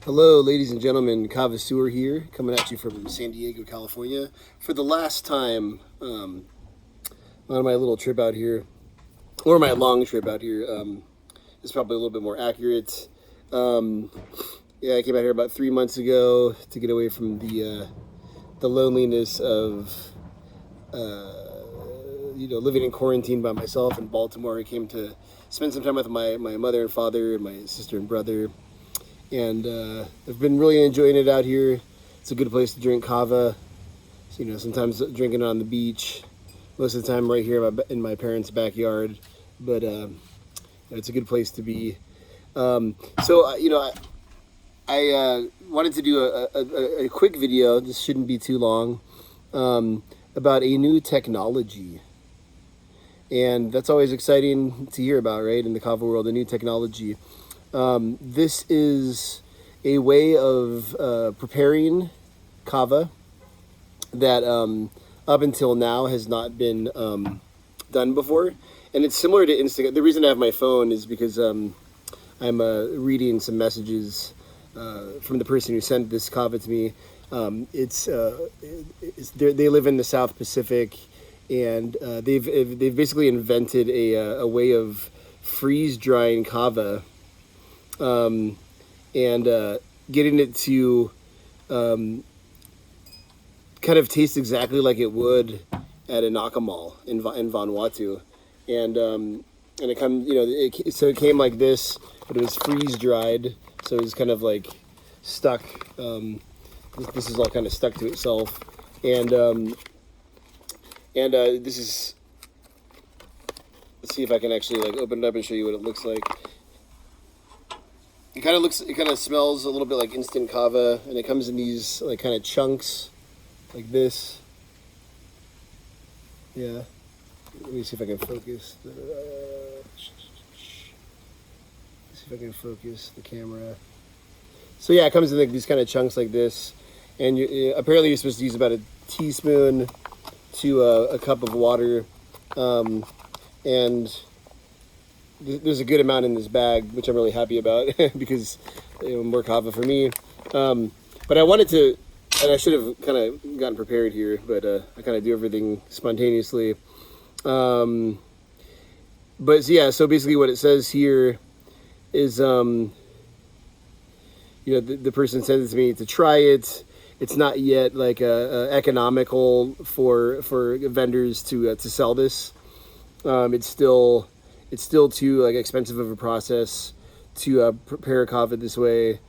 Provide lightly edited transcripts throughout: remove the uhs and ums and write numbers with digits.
Hello, ladies and gentlemen. Kava here, coming at you from San Diego, California, for the last time on my little trip out here, or my long trip out here. Is probably a little bit more accurate. Um, yeah, I came out here about 3 months ago to get away from the loneliness of living in quarantine by myself in Baltimore. I came to spend some time with my mother and father, and my sister and brother, and I've been really enjoying it out here. It's a good place to drink kava. So, sometimes drinking it on the beach. Most of the time, right here in my parents' backyard. But it's a good place to be. I wanted to do a quick video. This shouldn't be too long. About a new technology. And that's always exciting to hear about, right? In the kava world, a new technology. This is a way of preparing kava that up until now has not been done before. And it's similar to instant. The reason I have my phone is because I'm reading some messages from the person who sent this kava to me. They live in the South Pacific, and they've basically invented a way of freeze drying kava, and getting it to kind of taste exactly like it would at a Nakamal in Vanuatu, and it come so it came like this, but it was freeze dried, so it was kind of like stuck. This is all kind of stuck to itself, and this is. Let's see if I can actually like open it up and show you what it looks like. It kind of smells a little bit like instant kava, and it comes in these like kind of chunks, like this. Yeah. Let me see if I can focus. See if I can focus the camera. So yeah, it comes in like these kind of chunks like this, and apparently you're supposed to use about a teaspoon to a cup of water, and there's a good amount in this bag, which I'm really happy about because more kava for me. But I wanted to, and I should have kind of gotten prepared here, but I kind of do everything spontaneously. But yeah, so basically what it says here is, the person sent it to me to try it. It's not yet like economical for vendors to sell this. It's still too like expensive of a process to prepare kava this way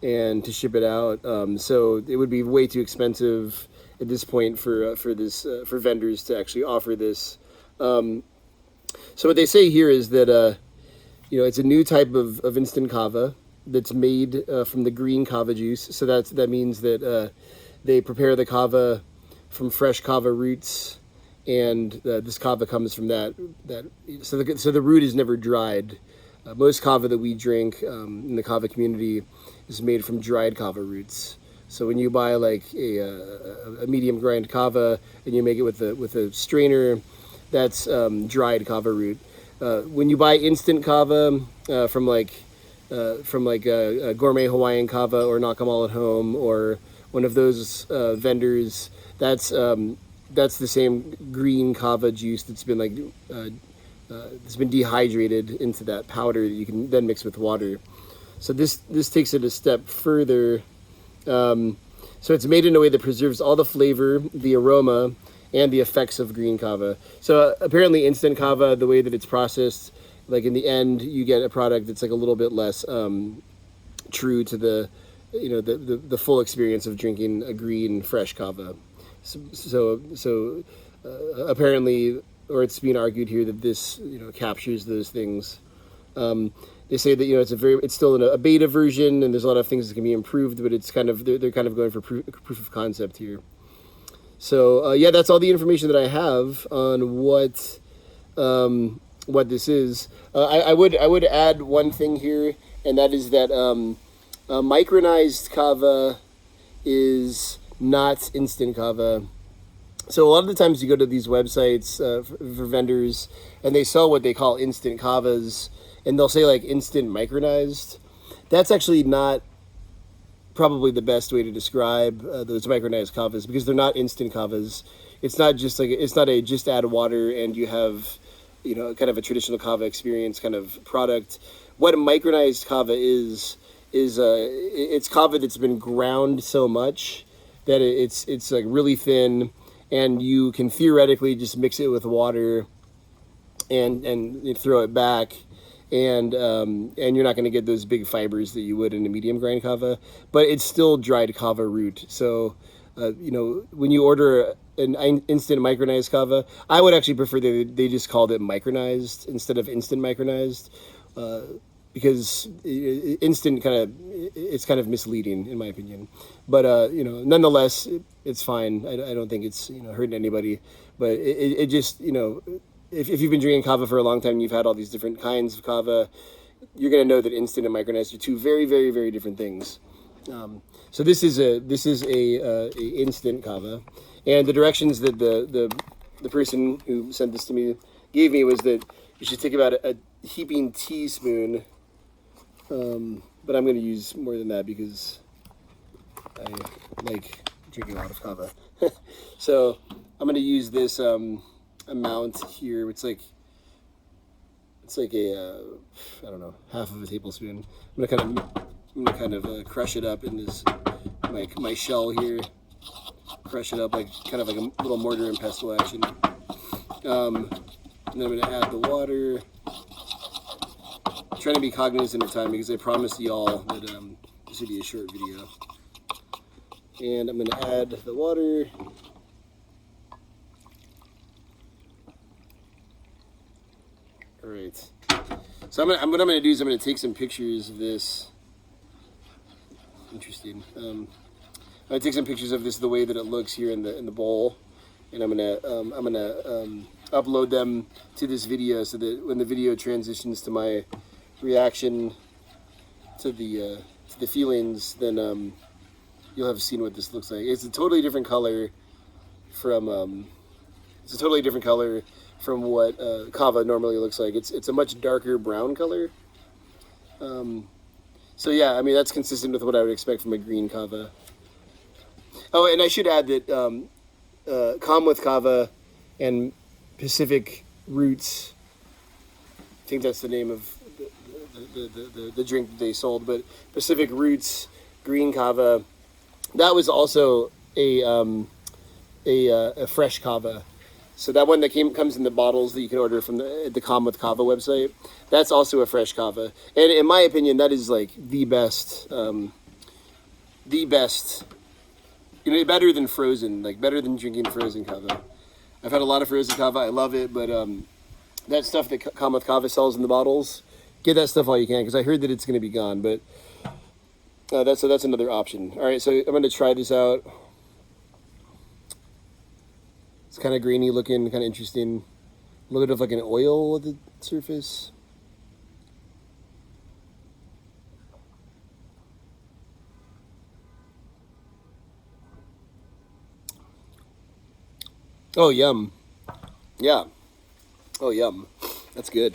and to ship it out. So it would be way too expensive at this point for vendors to actually offer this. So what they say here is that it's a new type of instant kava that's made from the green kava juice. So that means that they prepare the kava from fresh kava roots, and this kava comes from that. So the root is never dried. Most kava that we drink in the kava community is made from dried kava roots. So when you buy like a medium grind kava and you make it with a strainer, that's dried kava root. When you buy instant kava from a gourmet Hawaiian kava or Nakamal at home or one of those vendors, that's the same green kava juice that's been it's been dehydrated into that powder that you can then mix with water. So this takes it a step further. So it's made in a way that preserves all the flavor, the aroma, and the effects of green kava. So apparently instant kava, the way that it's processed, like in the end, you get a product that's like a little bit less true to the full experience of drinking a green fresh kava. So apparently, or it's being argued here that this captures those things. They say that it's still in a beta version, and there's a lot of things that can be improved, but it's kind of they're kind of going for proof of concept here. So yeah, that's all the information that I have on what this is. I would add one thing here, and that is that micronized kava is not instant kava. So a lot of the times you go to these websites for vendors, and they sell what they call instant kavas, and they'll say like instant micronized. That's actually not probably the best way to describe those micronized kavas, because they're not instant kavas. It's not just like, it's not a just add water and you have, you know, kind of a traditional kava experience kind of product. What a micronized kava is it's kava that's been ground so much that it's like really thin, and you can theoretically just mix it with water and you throw it back, and you're not going to get those big fibers that you would in a medium grind kava, but it's still dried kava root. So you know, when you order an instant micronized kava, I would actually prefer that they just called it micronized instead of instant micronized, because instant it's kind of misleading in my opinion. But you know, nonetheless, it's fine. I don't think it's, you know, hurting anybody. But it just, you know, if you've been drinking kava for a long time and you've had all these different kinds of kava, you're going to know that instant and micronized are two very, very, very different things. So this is a instant kava, and the directions that the person who sent this to me gave me was that you should take about a heaping teaspoon, but I'm going to use more than that because I like drinking a lot of kava. So I'm going to use this amount here. It's like a I don't know, half of a tablespoon. I'm gonna kind of crush it up in this my shell here. Crush it up like kind of like a little mortar and pestle action. And then I'm gonna add the water. I'm trying to be cognizant of time because I promised y'all that this would be a short video. And I'm gonna add the water. All right. So what I'm gonna do is I'm gonna take some pictures of this. Interesting. I'm gonna take some pictures of this the way that it looks here in the bowl, and I'm gonna upload them to this video so that when the video transitions to my reaction to the feelings, then you'll have seen what this looks like. It's a totally different color from what kava normally looks like. It's a much darker brown color. So yeah, I mean, that's consistent with what I would expect from a green kava. Oh, and I should add that Kamwith Kava and Pacific Roots, I think that's the name of the drink that they sold, but Pacific Roots Green Kava, that was also a fresh kava. So that one that comes in the bottles that you can order from the Kamwith Kava website, that's also a fresh kava. And in my opinion, that is like the best, you know, better than frozen, like better than drinking frozen kava. I've had a lot of frozen kava, I love it, but that stuff that Kamwith Kava sells in the bottles, get that stuff while you can, because I heard that it's going to be gone, but that's another option. All right, so I'm going to try this out. It's kind of grainy looking, kind of interesting. A little bit of like an oil at the surface. Oh, yum. Yeah. Oh, yum. That's good.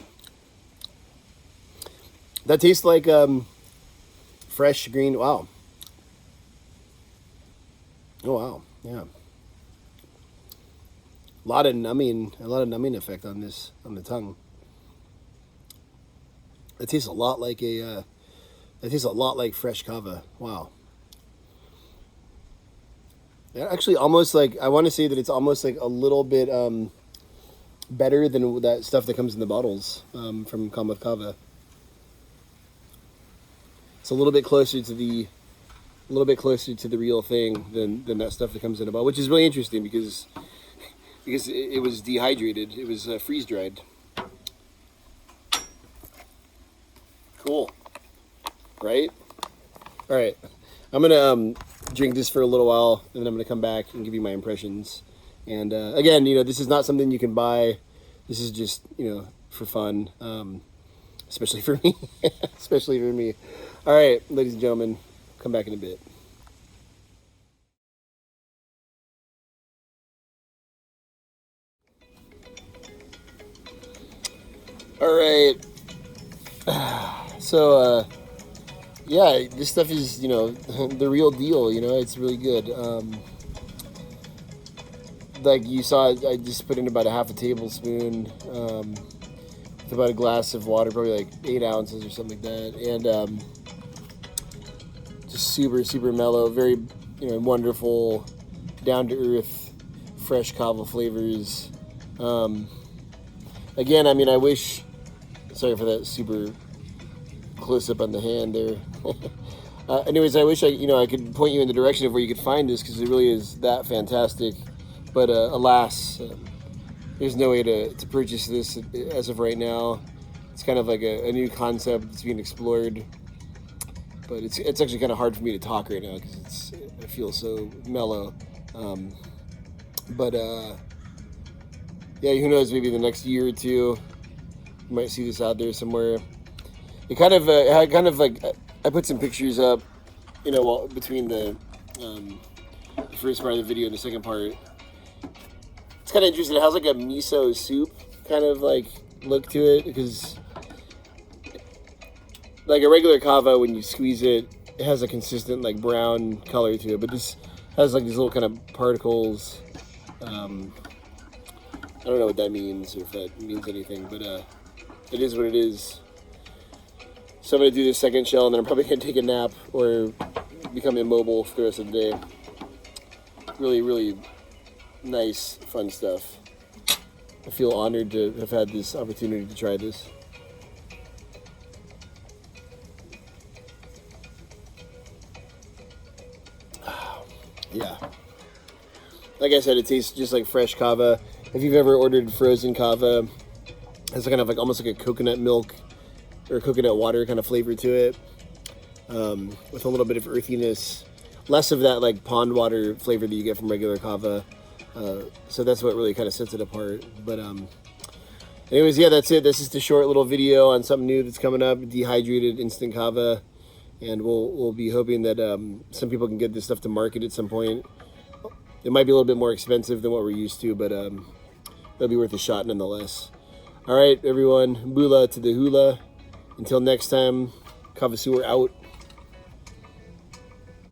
That tastes like fresh green. Wow. Oh, wow. Yeah. A lot of numbing effect on the tongue. It tastes a lot like fresh kava. Wow. Actually, almost like, I want to say that it's almost like a little bit better than that stuff that comes in the bottles from Kamwith Kava. It's a little bit closer to the real thing than that stuff that comes in a bottle, which is really interesting because it was dehydrated. It was freeze dried. Cool, right? All right, I'm gonna drink this for a little while, and then I'm gonna come back and give you my impressions. And again, you know, this is not something you can buy. This is just, you know, for fun, especially for me. Especially for me. All right, ladies and gentlemen, come back in a bit. All right. So Yeah, this stuff is, you know, the real deal. You know, it's really good. Like you saw, I just put in about a half a tablespoon, with about a glass of water, probably like 8 ounces or something like that, and just super super mellow, very, you know, wonderful, down to earth, fresh kava flavors. Um, Again, I mean, I wish. Sorry for that super close up on the hand there. Anyways, I wish I could point you in the direction of where you could find this because it really is that fantastic. But alas, there's no way to purchase this as of right now. It's kind of like a new concept that's being explored. But it's actually kind of hard for me to talk right now because I feel so mellow. But yeah, who knows? Maybe the next year or two, you might see this out there somewhere. It kind of like I put some pictures up, you know, between the first part of the video and the second part. It's kind of interesting. It has like a miso soup kind of like look to it because, like a regular kava, when you squeeze it, it has a consistent like brown color to it. But this has like these little kind of particles. I don't know what that means or if that means anything, but it is what it is. So I'm gonna do this second shell, and then I'm probably gonna take a nap or become immobile for the rest of the day. Really, really nice, fun stuff. I feel honored to have had this opportunity to try this. Yeah. Like I said, it tastes just like fresh kava. If you've ever ordered frozen kava, it's kind of like almost like a coconut milk or coconut water kind of flavor to it, with a little bit of earthiness, less of that like pond water flavor that you get from regular kava. So that's what really kind of sets it apart. But anyways, yeah, that's it. This is the short little video on something new that's coming up: dehydrated instant kava, and we'll be hoping that some people can get this stuff to market at some point. It might be a little bit more expensive than what we're used to, but it'll be worth a shot nonetheless. All right, everyone, bula to the hula. Until next time, Kava Sewer out.